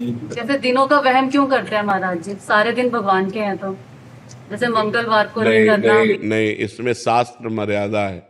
जैसे दिनों का वहम क्यों करते हैं महाराज जी? सारे दिन भगवान के हैं तो जैसे मंगलवार को नहीं नहीं करना। नहीं नहीं, इसमें शास्त्र मर्यादा है।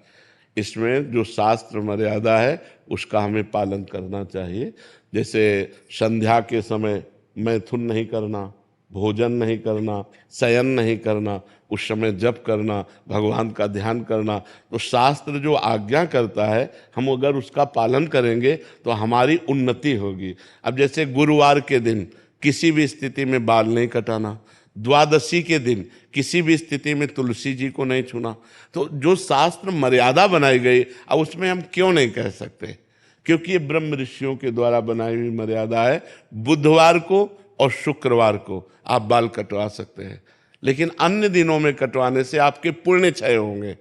इसमें जो शास्त्र मर्यादा है उसका हमें पालन करना चाहिए। जैसे संध्या के समय मैथुन नहीं करना, भोजन नहीं करना, शयन नहीं करना, उस समय जप करना, भगवान का ध्यान करना। तो शास्त्र जो आज्ञा करता है, हम अगर उसका पालन करेंगे तो हमारी उन्नति होगी। अब जैसे गुरुवार के दिन किसी भी स्थिति में बाल नहीं कटाना, द्वादशी के दिन किसी भी स्थिति में तुलसी जी को नहीं छूना। तो जो शास्त्र मर्यादा बनाई गई, अब उसमें हम क्यों नहीं कह सकते? क्योंकि ये ब्रह्म ऋषियों के द्वारा बनाई हुई मर्यादा है। बुधवार को और शुक्रवार को आप बाल कटवा सकते हैं, लेकिन अन्य दिनों में कटवाने से आपके पुण्य क्षय होंगे।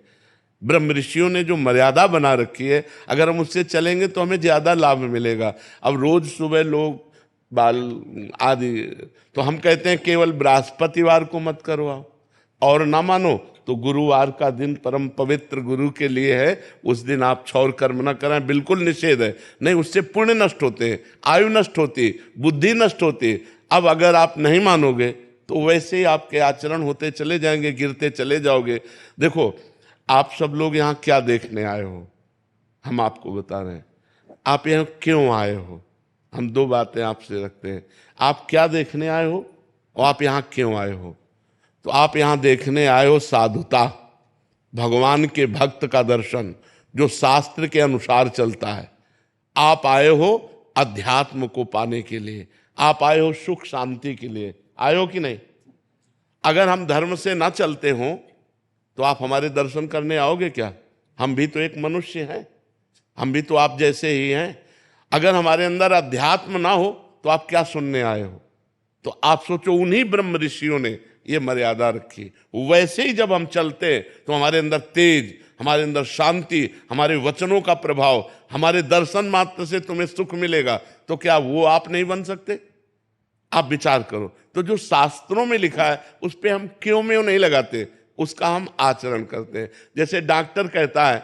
ब्रह्म ऋषियों ने जो मर्यादा बना रखी है, अगर हम उससे चलेंगे तो हमें ज्यादा लाभ मिलेगा। अब रोज सुबह लोग बाल आदि, तो हम कहते हैं केवल बृहस्पतिवार को मत करवाओ, और ना मानो तो गुरुवार का दिन परम पवित्र गुरु के लिए है, उस दिन आप क्षौर कर्म न करें, बिल्कुल निषेध है। नहीं, उससे पुण्य नष्ट होते हैं, आयु नष्ट होती है, बुद्धि नष्ट होती है। अब अगर आप नहीं मानोगे तो वैसे ही आपके आचरण होते चले जाएंगे, गिरते चले जाओगे। देखो, आप सब लोग यहाँ क्या देखने आए हो, हम आपको बता रहे हैं। आप यहाँ क्यों आए हो, हम दो बातें आपसे रखते हैं। आप क्या देखने आए हो और आप यहाँ क्यों आए हो? तो आप यहाँ देखने आए हो साधुता, भगवान के भक्त का दर्शन जो शास्त्र के अनुसार चलता है। आप आए हो अध्यात्म को पाने के लिए, आप आए हो सुख शांति के लिए। आए हो कि नहीं? अगर हम धर्म से ना चलते हो तो आप हमारे दर्शन करने आओगे क्या? हम भी तो एक मनुष्य हैं, हम भी तो आप जैसे ही हैं। अगर हमारे अंदर अध्यात्म ना हो तो आप क्या सुनने आए हो? तो आप सोचो, उन्हीं ब्रह्म ऋषियों ने ये मर्यादा रखी। वैसे ही जब हम चलते तो हमारे अंदर तेज, हमारे अंदर शांति, हमारे वचनों का प्रभाव, हमारे दर्शन मात्र से तुम्हें सुख मिलेगा। तो क्या वो आप नहीं बन सकते? आप विचार करो। तो जो शास्त्रों में लिखा है उस पे हम क्यों में नहीं लगाते, उसका हम आचरण करते हैं। जैसे डॉक्टर कहता है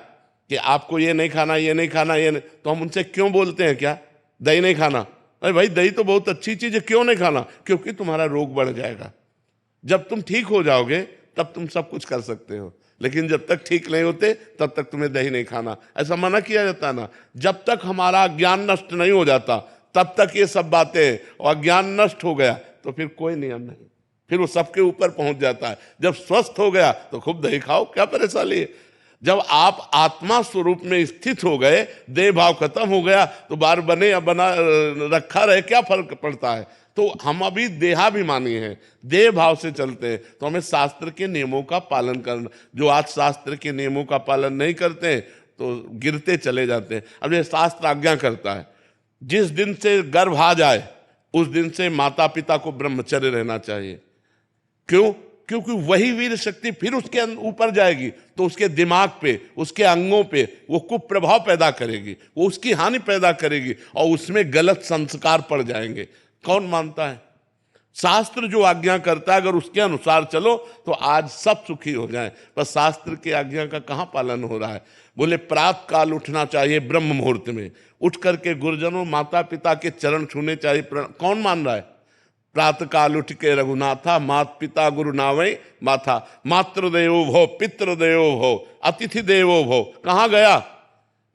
कि आपको ये नहीं खाना, ये नहीं खाना, ये नहीं, तो हम उनसे क्यों बोलते हैं क्या? दही नहीं खाना। अरे भाई, दही तो बहुत अच्छी चीज है, क्यों नहीं खाना? क्योंकि तुम्हारा रोग बढ़ जाएगा। जब तुम ठीक हो जाओगे तब तुम सब कुछ कर सकते हो, लेकिन जब तक ठीक नहीं होते तब तक तुम्हें दही नहीं खाना, ऐसा मना किया जाता है ना। जब तक हमारा ज्ञान नष्ट नहीं हो जाता तब तक ये सब बातें, और ज्ञान नष्ट हो गया तो फिर कोई नियम नहीं, फिर वो सबके ऊपर पहुंच जाता है। जब स्वस्थ हो गया तो खूब दही खाओ, क्या परेशानी है? जब आप आत्मा स्वरूप में स्थित हो गए, देह भाव खत्म हो गया, तो बार बने या बना रखा रहे, क्या फर्क पड़ता है? तो हम अभी देहाभिमानी हैं, देह भाव से चलते हैं। तो हमें शास्त्र के नियमों का पालन करना। जो आज शास्त्र के नियमों का पालन नहीं करते हैं तो गिरते चले जाते हैं। अब ये शास्त्र आज्ञा करता है, जिस दिन से गर्भ आ जाए उस दिन से माता पिता को ब्रह्मचर्य रहना चाहिए। क्यों? क्योंकि वही वीर शक्ति फिर उसके ऊपर जाएगी तो उसके दिमाग पे, उसके अंगों पे वो कुप्रभाव पैदा करेगी, वो उसकी हानि पैदा करेगी और उसमें गलत संस्कार पड़ जाएंगे। कौन मानता है? शास्त्र जो आज्ञा करता है अगर उसके अनुसार चलो तो आज सब सुखी हो जाएं। पर शास्त्र की आज्ञा का कहाँ पालन हो रहा है? बोले प्रातः काल उठना चाहिए, ब्रह्म मुहूर्त में उठ करके गुरुजनों माता पिता के चरण छूने चाहिए। कौन मान रहा है? प्रातः काल उठ के रघुनाथा, मात पिता गुरु नावै माथा, मातृदेवो भव पितृदेवो भव अतिथि देवो भव। कहाँ गया?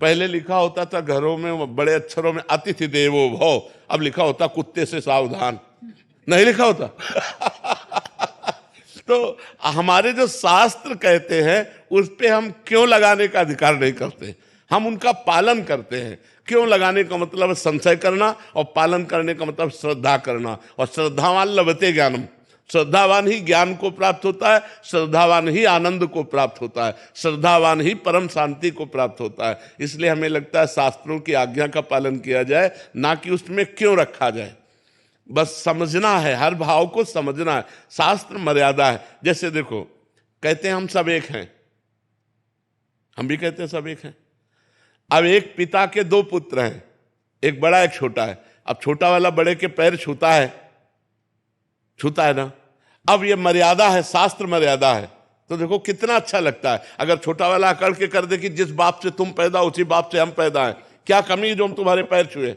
पहले लिखा होता था घरों में बड़े अक्षरों में अतिथि देवो भव, अब लिखा होता कुत्ते से सावधान, नहीं लिखा होता। तो हमारे जो शास्त्र कहते हैं उस पे हम क्यों लगाने का अधिकार नहीं करते? हम उनका पालन करते हैं। क्यों लगाने का मतलब है संशय करना, और पालन करने का मतलब श्रद्धा करना। और श्रद्धावान लभते ज्ञानम, श्रद्धावान ही ज्ञान को प्राप्त होता है, श्रद्धावान ही आनंद को प्राप्त होता है, श्रद्धावान ही परम शांति को प्राप्त होता है। इसलिए हमें लगता है शास्त्रों की आज्ञा का पालन किया जाए, ना कि उसमें क्यों रखा जाए। बस समझना है, हर भाव को समझना है। शास्त्र मर्यादा है। जैसे देखो, कहते हैं हम सब एक हैं, हम भी कहते हैं सब एक हैं। अब एक पिता के दो पुत्र हैं, एक बड़ा एक छोटा है। अब छोटा वाला बड़े के पैर छूता है, छूता है ना। अब ये मर्यादा है, शास्त्र मर्यादा है। तो देखो कितना अच्छा लगता है अगर छोटा वाला अकड़ के कर दे कि जिस बाप से तुम पैदा उसी बाप से हम पैदा हैं, क्या कमी है जो हम तुम्हारे पैर छुए?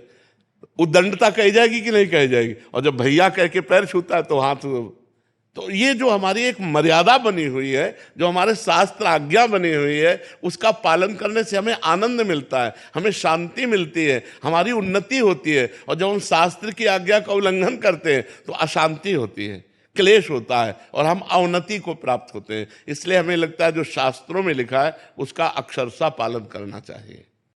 उद्दंडता कही जाएगी कि नहीं कही जाएगी? और जब भैया कह के पैर छूता है तो हाथ, तो ये जो हमारी एक मर्यादा बनी हुई है, जो हमारे शास्त्र आज्ञा बनी हुई है, उसका पालन करने से हमें आनंद मिलता है, हमें शांति मिलती है, हमारी उन्नति होती है। और जब हम शास्त्र की आज्ञा का उल्लंघन करते हैं तो अशांति होती है, क्लेश होता है और हम अवनति को प्राप्त होते हैं। इसलिए हमें लगता है जो शास्त्रों में लिखा है उसका अक्षरशः पालन करना चाहिए।